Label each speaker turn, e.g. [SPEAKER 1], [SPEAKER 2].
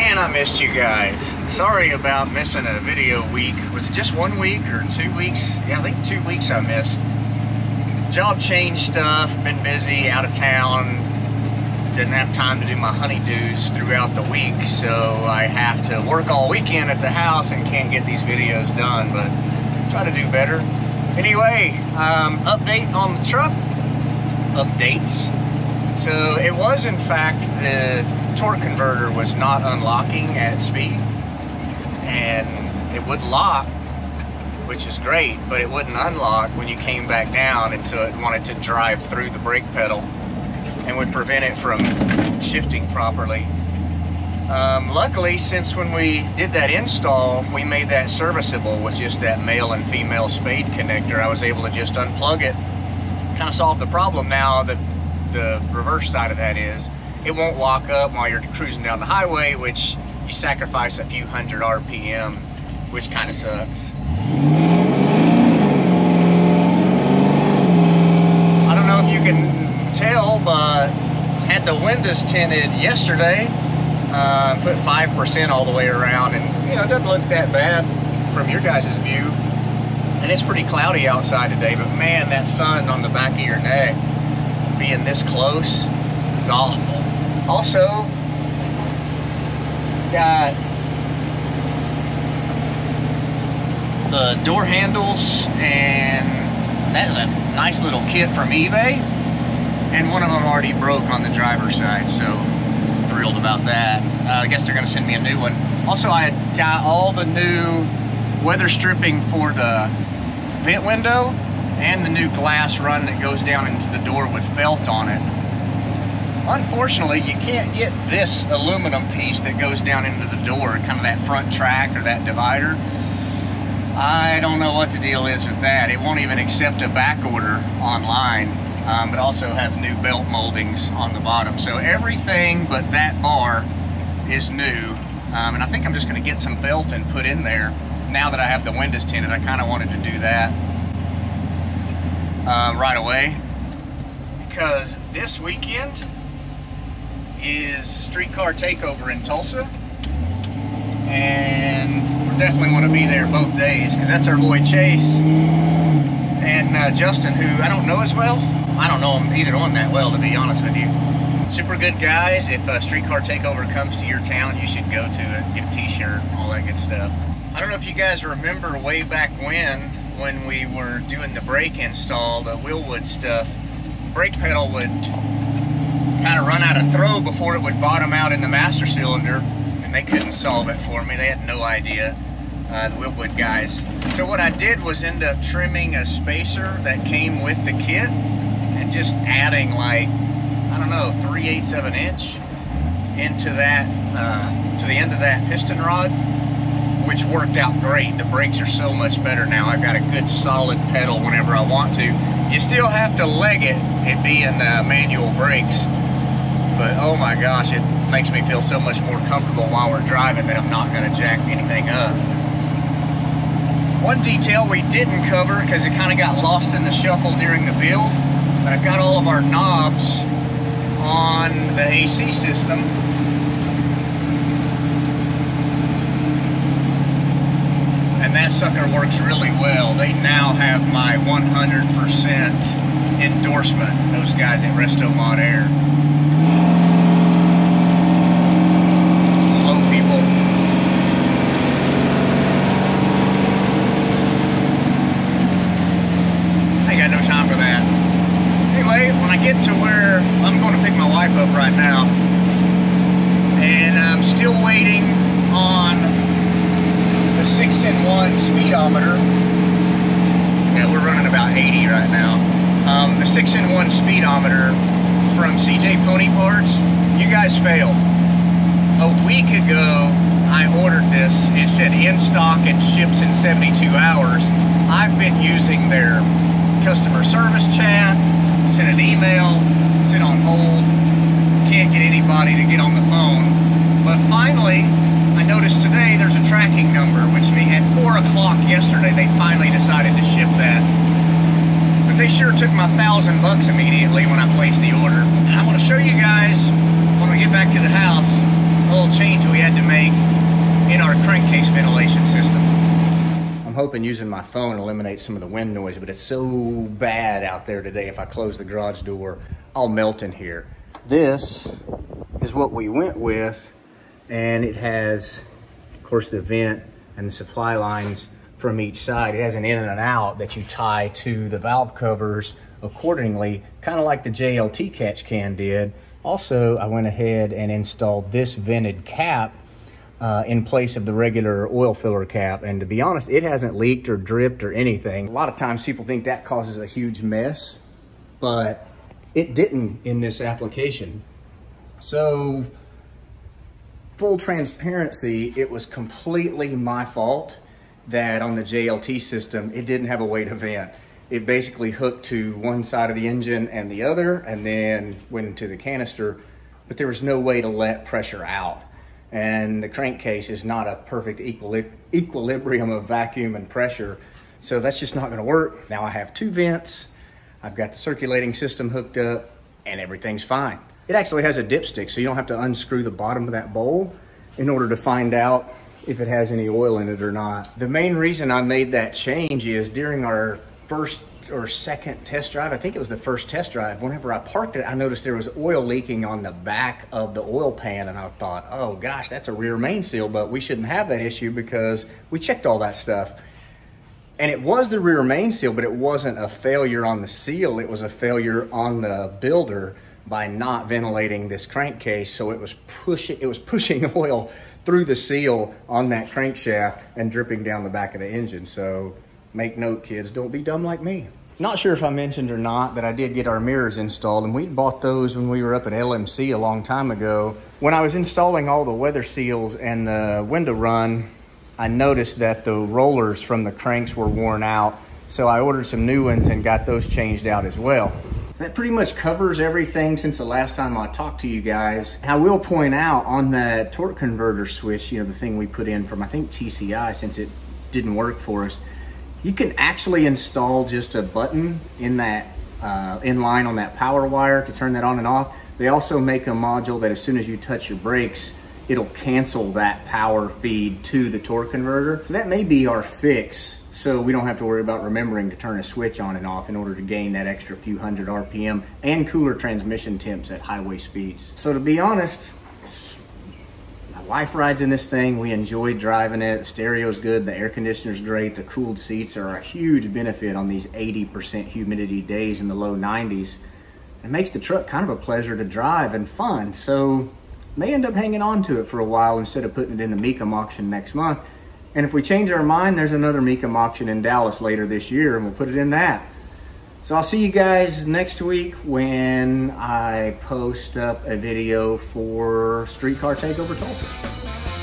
[SPEAKER 1] Man, I missed you guys. Sorry about missing a video week. Was it just 1 week or 2 weeks? Yeah, I think 2 weeks I missed. Job change stuff, been busy, out of town. Didn't have time to do my honeydews throughout the week, so I have to work all weekend at the house and can't get these videos done, but try to do better. Anyway, update on the truck. Updates. So it was, in fact, the torque converter was not unlocking at speed, and it would lock, which is great, but it wouldn't unlock when you came back down, and so it wanted to drive through the brake pedal and would prevent it from shifting properly. Luckily, since when we did that install, we made that serviceable with just that male and female spade connector. I was able to just unplug it, kind of solve the problem. Now that the reverse side of that is, it won't lock up while you're cruising down the highway, which you sacrifice a few hundred RPM, which kind of sucks. I don't know if you can tell, but had the windows tinted yesterday, put 5% all the way around, and you know, it doesn't look that bad from your guys' view. And it's pretty cloudy outside today, but man, that sun on the back of your neck, being this close, is awful. Also, got the door handles, and that is a nice little kit from eBay, and one of them already broke on the driver's side, so thrilled about that. I guess they're going to send me a new one. Also, I had got all the new weather stripping for the vent window and the new glass run that goes down into the door with felt on it. Unfortunately, you can't get this aluminum piece that goes down into the door, kind of that front track or that divider. I don't know what the deal is with that. It won't even accept a back order online, but also have new belt moldings on the bottom. So everything but that bar is new, and I think I'm just going to get some belt and put in there. Now that I have the windows tinted, I kind of wanted to do that right away, because this weekend is Streetcar Takeover in Tulsa, and we definitely want to be there both days, because that's our boy Chase and Justin, who I don't know as well. I don't know them either one that well, to be honest with you. Super good guys. If Streetcar Takeover comes to your town, you should go to it, get a t-shirt, all that good stuff. I don't know if you guys remember way back when we were doing the brake install, the Willwood stuff, the brake pedal would kind of run out of throw before it would bottom out in the master cylinder, and they couldn't solve it for me. They had no idea, the Willwood guys. So what I did was end up trimming a spacer that came with the kit and just adding, like, I don't know, 3/8 of an inch into that, to the end of that piston rod, which worked out great. The brakes are so much better now. I've got a good solid pedal whenever I want to. You still have to leg it being manual brakes, but oh my gosh, it makes me feel so much more comfortable while we're driving that I'm not going to jack anything up. One detail we didn't cover, because it kind of got lost in the shuffle during the build, but I've got all of our knobs on the AC system. And that sucker works really well. They now have my 100% endorsement, those guys at Resto Mod Air. Slow people. I got no time for that. Anyway, when I get to where I'm going to pick my wife up right now, and I'm still waiting on the 6-in-1 speedometer. Yeah, we're running about 80 right now. The 6-in-1 speedometer from CJ Pony Parts, you guys failed. A week ago, I ordered this. It said in stock and ships in 72 hours. I've been using their customer service chat, sent an email, sit on hold, can't get anybody to get on the phone. But finally, I noticed today there's a tracking number, which means at 4 o'clock yesterday, they finally decided to ship that. But they sure took my $1,000 immediately when I placed the order. And I want to show you guys, when we get back to the house, a little change we had to make crankcase ventilation system. I'm hoping using my phone eliminates some of the wind noise, but it's so bad out there today. If I close the garage door, I'll melt in here. This is what we went with, and it has, of course, the vent and the supply lines from each side. It has an in and an out that you tie to the valve covers accordingly, kind of like the JLT catch can did. Also, I went ahead and installed this vented cap in place of the regular oil filler cap. And to be honest, it hasn't leaked or dripped or anything. A lot of times people think that causes a huge mess, but it didn't in this application. So, full transparency, it was completely my fault that on the JLT system, it didn't have a way to vent. It basically hooked to one side of the engine and the other, and then went into the canister, but there was no way to let pressure out. And the crankcase is not a perfect equilibrium of vacuum and pressure, so that's just not gonna work. Now I have two vents, I've got the circulating system hooked up, and everything's fine. It actually has a dipstick, so you don't have to unscrew the bottom of that bowl in order to find out if it has any oil in it or not. The main reason I made that change is during our first or second test drive, I think it was the first test drive, whenever I parked it, I noticed there was oil leaking on the back of the oil pan, and I thought, oh gosh, that's a rear main seal, but we shouldn't have that issue because we checked all that stuff. And it was the rear main seal, but it wasn't a failure on the seal, it was a failure on the builder by not ventilating this crankcase, so it was pushing oil through the seal on that crankshaft and dripping down the back of the engine. So make note, kids, don't be dumb like me. Not sure if I mentioned or not that I did get our mirrors installed, and we bought those when we were up at LMC a long time ago. When I was installing all the weather seals and the window run, I noticed that the rollers from the cranks were worn out, so I ordered some new ones and got those changed out as well. So that pretty much covers everything since the last time I talked to you guys. I will point out on that torque converter switch, you know, the thing we put in from, I think, TCI, since it didn't work for us, you can actually install just a button in that in line on that power wire to turn that on and off. They also make a module that as soon as you touch your brakes, it'll cancel that power feed to the torque converter. So that may be our fix, so we don't have to worry about remembering to turn a switch on and off in order to gain that extra few hundred RPM and cooler transmission temps at highway speeds. So to be honest, my wife rides in this thing. We enjoy driving it. The stereo's good, the air conditioner's great, the cooled seats are a huge benefit on these 80% humidity days in the low 90s. It makes the truck kind of a pleasure to drive and fun, so may end up hanging on to it for a while instead of putting it in the Mecum auction next month. And if we change our mind, there's another Mecum auction in Dallas later this year, and we'll put it in that. So I'll see you guys next week when I post up a video for Streetcar Takeover Tulsa.